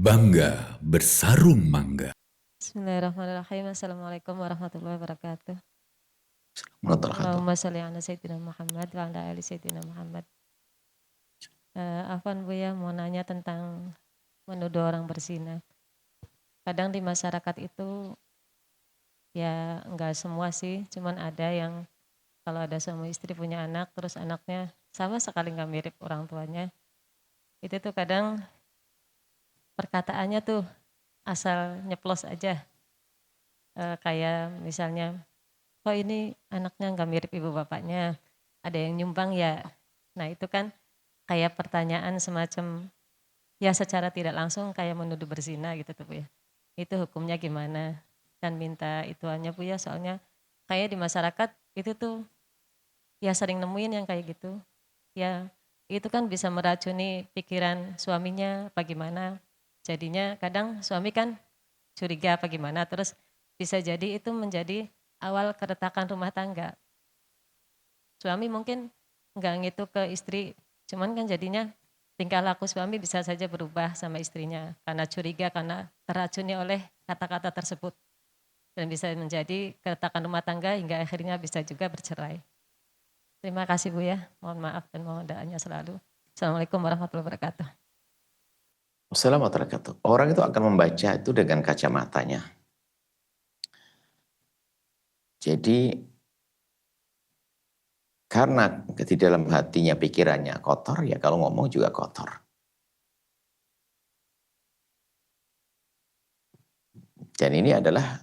Bangga bersarung mangga. Bismillahirrahmanirrahim. Assalamualaikum warahmatullahi wabarakatuh. Warahmatullahi Allahumma sholli ala sayyidina Muhammad wa ala ali sayyidina Muhammad. Afwan Bu ya, mau nanya tentang menuduh orang berzina. Kadang di masyarakat itu ya enggak semua sih, cuman ada yang kalau ada suami istri punya anak, terus anaknya sama sekali nggak mirip orang tuanya. Itu tuh kadang perkataannya tuh asal nyeplos aja. Kayak misalnya, kok ini anaknya nggak mirip ibu bapaknya, ada yang nyumbang ya. Nah itu kan kayak pertanyaan semacam, ya secara tidak langsung kayak menuduh berzina gitu tuh Bu ya. Itu hukumnya gimana? Dan minta ituannya Bu ya, soalnya kayak di masyarakat itu tuh ya sering nemuin yang kayak gitu. Ya itu kan bisa meracuni pikiran suaminya apa gimana. Jadinya kadang suami kan curiga apa gimana, terus bisa jadi itu menjadi awal keretakan rumah tangga. Suami mungkin nggak ngitu ke istri, cuman kan jadinya tingkah laku suami bisa saja berubah sama istrinya karena curiga, karena teracuni oleh kata-kata tersebut. Dan bisa menjadi keretakan rumah tangga hingga akhirnya bisa juga bercerai. Terima kasih Bu ya, mohon maaf dan mohon doanya selalu. Assalamualaikum warahmatullahi wabarakatuh. Wassalamualaikum warahmatullahi wabarakatuh. Orang itu akan membaca itu dengan kacamatanya. Jadi karena di dalam hatinya pikirannya kotor, ya kalau ngomong juga kotor. Dan ini adalah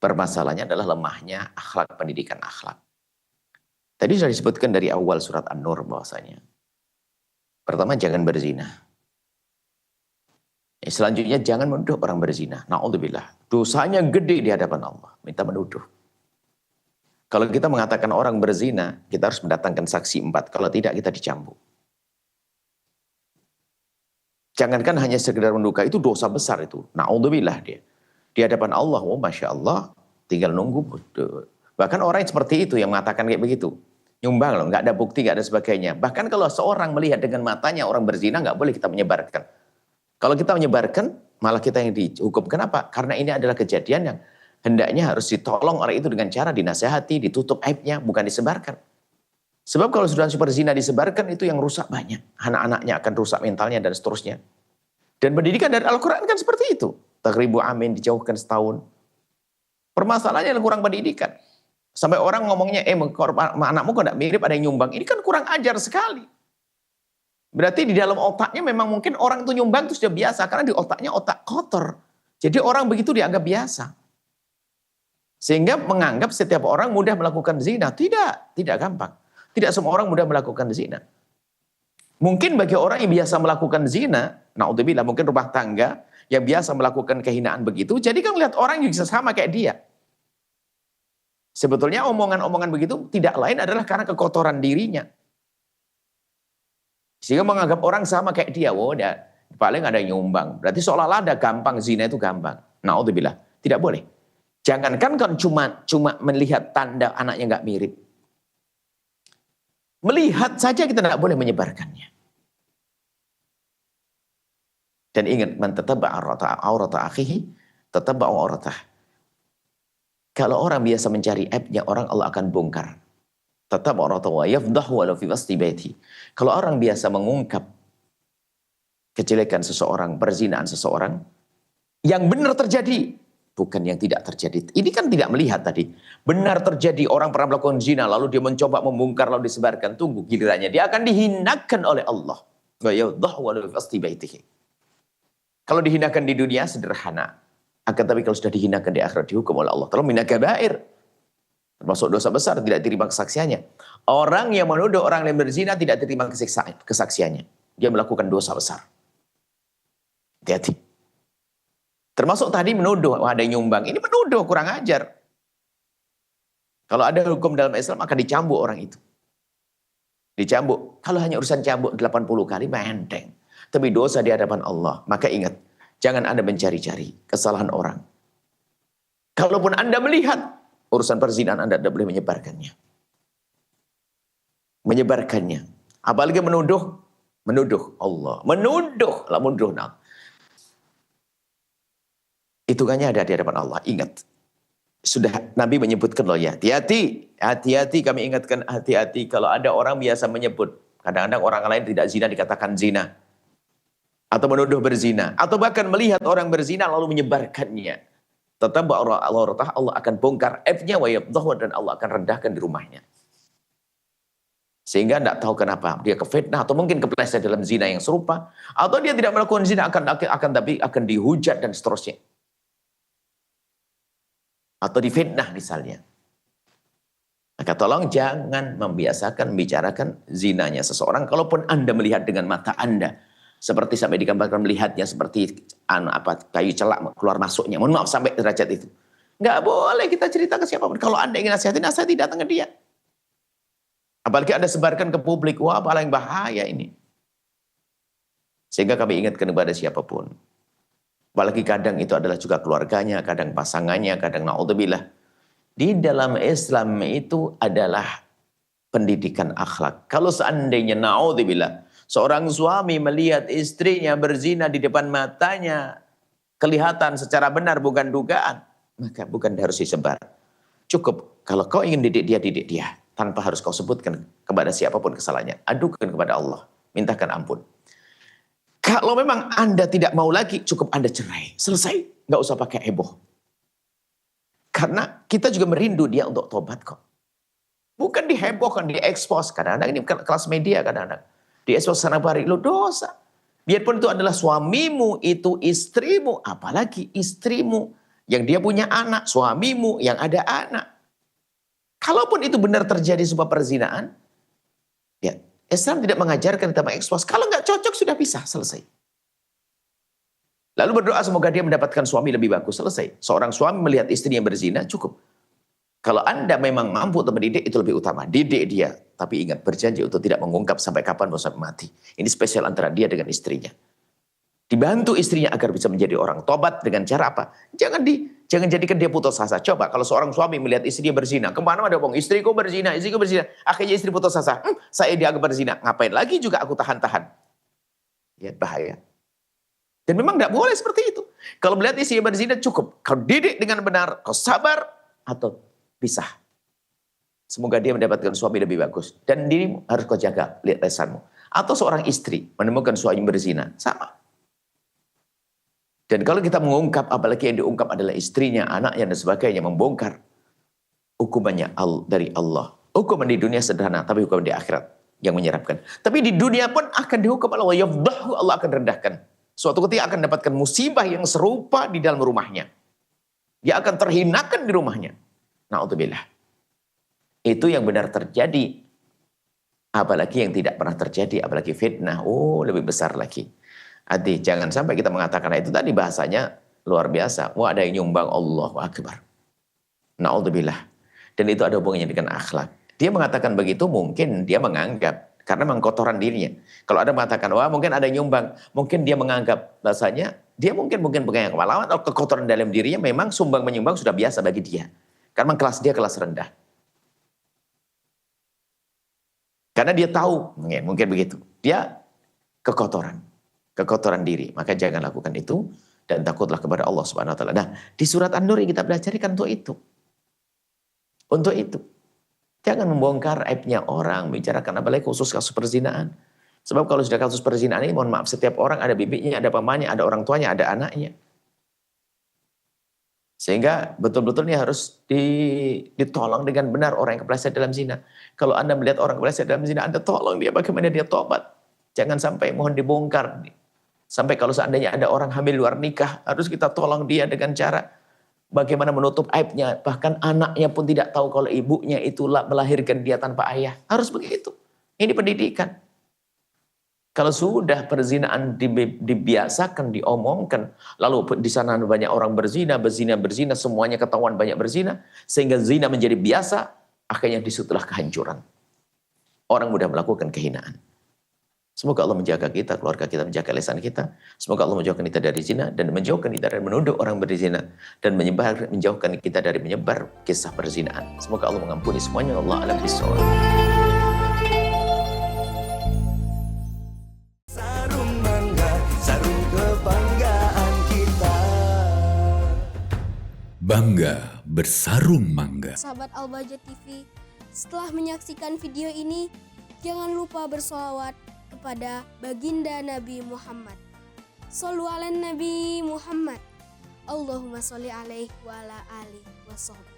permasalahannya adalah lemahnya akhlak, pendidikan akhlak. Tadi sudah disebutkan dari awal surat An-Nur bahwasanya pertama jangan berzina. Selanjutnya jangan menuduh orang berzina. Na'udzubillah. Dosanya gede di hadapan Allah. Minta menuduh. Kalau kita mengatakan orang berzina, kita harus mendatangkan saksi 4. Kalau tidak, kita dicambuk. Jangankan hanya sekedar menduga, itu dosa besar itu. Na'udzubillah dia. Di hadapan Allah, oh Masya Allah, tinggal nunggu. Bahkan orang yang seperti itu yang mengatakan kayak begitu. Nyumbang loh, nggak ada bukti, nggak ada sebagainya. Bahkan kalau seorang melihat dengan matanya orang berzina, nggak boleh kita menyebarkan. Kalau kita menyebarkan, malah kita yang dihukum. Kenapa? Karena ini adalah kejadian yang hendaknya harus ditolong orang itu dengan cara dinasehati, ditutup aibnya, bukan disebarkan. Sebab kalau sudah super zina disebarkan, itu yang rusak banyak. Anak-anaknya akan rusak mentalnya dan seterusnya. Dan pendidikan dari Al-Quran kan seperti itu. Taghribu amin, dijauhkan setahun. Permasalahannya adalah kurang pendidikan. Sampai orang ngomongnya, anakmu kok tidak mirip, ada yang nyumbang. Ini kan kurang ajar sekali. Berarti di dalam otaknya memang mungkin orang itu nyumbang itu sudah biasa. Karena di otaknya otak kotor. Jadi orang begitu dianggap biasa. Sehingga menganggap setiap orang mudah melakukan zina. Tidak gampang. Tidak semua orang mudah melakukan zina. Mungkin bagi orang yang biasa melakukan zina, na'udzubillah, mungkin rumah tangga yang biasa melakukan kehinaan begitu, jadi kan melihat orang yang bisa sama kayak dia. Sebetulnya omongan-omongan begitu tidak lain adalah karena kekotoran dirinya. Sehingga menganggap orang sama kayak dia, paling ada yang nyumbang. Berarti seolah-olah ada gampang, zina itu gampang. Na'udzubillah, tidak boleh. Jangankan kan cuma melihat tanda anaknya nggak mirip. Melihat saja kita tidak boleh menyebarkannya. Dan ingat, man tatabba'a aurata akhihi, tatabba'a auratah. Kalau orang biasa mencari aibnya orang, Allah akan bongkar. Tatabba'a aurata wa yafdahu walau fi wasti baiti. Kalau orang biasa mengungkap kejelekan seseorang, perzinaan seseorang, yang benar terjadi, bukan yang tidak terjadi. Ini kan tidak melihat tadi. Benar terjadi, orang pernah melakukan zina, lalu dia mencoba membongkar, lalu disebarkan. Tunggu gilirannya, dia akan dihinakan oleh Allah. Kalau dihinakan di dunia, sederhana. Akan tapi kalau sudah dihinakan di akhirat, dihukum oleh Allah. Terlalu minat kabair. Termasuk dosa besar, tidak terima kesaksiannya. Orang yang menuduh orang yang berzina, tidak terima kesaksiannya. Dia melakukan dosa besar. Hati-hati. Termasuk tadi menuduh, ada yang nyumbang. Ini menuduh, kurang ajar. Kalau ada hukum dalam Islam, akan dicambuk orang itu. Dicambuk. Kalau hanya urusan cambuk 80 kali, enteng. Tapi dosa di hadapan Allah. Maka ingat, jangan Anda mencari-cari kesalahan orang. Kalaupun Anda melihat urusan perzinahan, Anda tidak boleh menyebarkannya. Menyebarkannya. Apalagi menuduh Menuduh Allah. Menuduh. Lah menuduh. Nah. Hitungannya ada di hadapan Allah. Ingat. Sudah Nabi menyebutkan loh ya. Hati-hati. Hati-hati kami ingatkan hati-hati. Kalau ada orang biasa menyebut. Kadang-kadang orang lain tidak zina dikatakan zina. Atau menuduh berzina. Atau bahkan melihat orang berzina lalu menyebarkannya. Tetap Allah akan bongkar aibnya dan Allah akan rendahkan di rumahnya. Sehingga tidak tahu kenapa dia kefitnah atau mungkin kepleset dalam zina yang serupa, atau dia tidak melakukan zina akan dihujat dan seterusnya. Atau difitnah misalnya. Maka tolong jangan membiasakan membicarakan zinanya seseorang kalaupun Anda melihat dengan mata Anda. Seperti sampai digambarkan melihatnya seperti kayu celak keluar masuknya. Mohon maaf sampai derajat itu. Nggak boleh kita cerita ke siapapun. Kalau Anda ingin nasihati datang ke dia. Apalagi Anda sebarkan ke publik. Wah, paling bahaya ini. Sehingga kami ingatkan kepada siapapun. Apalagi kadang itu adalah juga keluarganya, kadang pasangannya, kadang na'udzubillah. Di dalam Islam itu adalah pendidikan akhlak. Kalau seandainya na'udzubillah. Seorang suami melihat istrinya berzina di depan matanya. Kelihatan secara benar bukan dugaan. Maka bukan harus disebar. Cukup kalau kau ingin didik dia. Tanpa harus kau sebutkan kepada siapapun kesalahannya. Adukan kepada Allah. Mintakan ampun. Kalau memang Anda tidak mau lagi, cukup Anda cerai. Selesai. Nggak usah pakai heboh. Karena kita juga merindu dia untuk tobat kok. Bukan dihebohkan, diekspos. Kadang-kadang ini kelas media kadang-kadang. Diekspos sana bari, lo dosa. Biarpun itu adalah suamimu, itu istrimu. Apalagi istrimu yang dia punya anak. Suamimu yang ada anak. Kalaupun itu benar terjadi sebuah perzinaan, ya Islam tidak mengajarkan kita mengekspos. Kalau nggak cocok sudah bisa, selesai. Lalu berdoa semoga dia mendapatkan suami lebih bagus, selesai. Seorang suami melihat istrinya berzina, cukup. Kalau Anda memang mampu untuk mendidik, itu lebih utama. Didik dia, tapi ingat berjanji untuk tidak mengungkap sampai kapan mau sampai mati. Ini spesial antara dia dengan istrinya. Dibantu istrinya agar bisa menjadi orang tobat dengan cara apa? Jangan jadikan dia putus asa. Coba kalau seorang suami melihat istrinya berzina, kemana ada bong istriku berzina. Akhirnya istri putus asa. Saya dianggap berzina. Ngapain lagi juga aku tahan-tahan? Ya bahaya. Dan memang tidak boleh seperti itu. Kalau melihat istrinya berzina cukup. Kau didik dengan benar, kau sabar atau pisah. Semoga dia mendapatkan suami lebih bagus. Dan dirimu harus kau jaga lihat lesanmu. Atau seorang istri menemukan suami berzina, sama. Dan kalau kita mengungkap, apalagi yang diungkap adalah istrinya, anaknya, dan sebagainya, membongkar. Hukumannya dari Allah. Hukuman di dunia sederhana, tapi hukuman di akhirat yang menyeramkan. Tapi di dunia pun akan dihukum Allah. Allah akan rendahkan. Suatu ketika akan mendapatkan musibah yang serupa di dalam rumahnya. Dia akan terhinakan di rumahnya. Na'udzubillah. Itu yang benar terjadi. Apalagi yang tidak pernah terjadi, apalagi fitnah. Oh, lebih besar lagi. Hati, jangan sampai kita mengatakan itu tadi bahasanya luar biasa. Wah, ada yang nyumbang, Allahu Akbar. Na'udzubillah. Dan itu ada hubungannya dengan akhlak. Dia mengatakan begitu mungkin dia menganggap. Karena memang kotoran dirinya. Kalau ada mengatakan, wah mungkin ada yang nyumbang. Mungkin dia menganggap bahasanya, dia mungkin pegang kepala atau kekotoran dalam dirinya memang sumbang menyumbang sudah biasa bagi dia. Karena kelas dia kelas rendah. Karena dia tahu, mungkin begitu. Dia kekotoran diri. Maka jangan lakukan itu dan takutlah kepada Allah Subhanahu wa taala. Nah, di surat An-Nur yang kita pelajari untuk itu. Untuk itu. Jangan membongkar aibnya orang, bicarakan apalagi khusus kasus perzinaan. Sebab kalau sudah kasus perzinaan ini, mohon maaf, setiap orang ada bibitnya, ada pamannya, ada orang tuanya, ada anaknya. Sehingga betul-betul ini harus ditolong dengan benar orang yang kepleset dalam zina. Kalau Anda melihat orang kepleset dalam zina, Anda tolong dia bagaimana dia tobat. Jangan sampai mohon dibongkar. Sampai kalau seandainya ada orang hamil luar nikah, harus kita tolong dia dengan cara bagaimana menutup aibnya. Bahkan anaknya pun tidak tahu kalau ibunya itu melahirkan dia tanpa ayah. Harus begitu. Ini pendidikan. Kalau sudah perzinaan dibiasakan, diomongkan, lalu di sana banyak orang berzina, semuanya ketahuan banyak berzina, sehingga zina menjadi biasa, akhirnya disitulah kehancuran. Orang mudah melakukan kehinaan. Semoga Allah menjaga kita, keluarga kita, menjaga lisan kita. Semoga Allah menjauhkan kita dari zina dan menjauhkan kita dari menuduh orang berzina dan menjauhkan kita dari menyebar kisah perzinaan. Semoga Allah mengampuni semuanya. Allah a'lam bishawab. Bangga bersarung mangga. Sahabat Al-Bahjah TV, setelah menyaksikan video ini, jangan lupa bersolawat kepada baginda Nabi Muhammad. Shollu ala Nabi Muhammad. Allahumma sholli alaihi wa ala alihi wa sahbihi.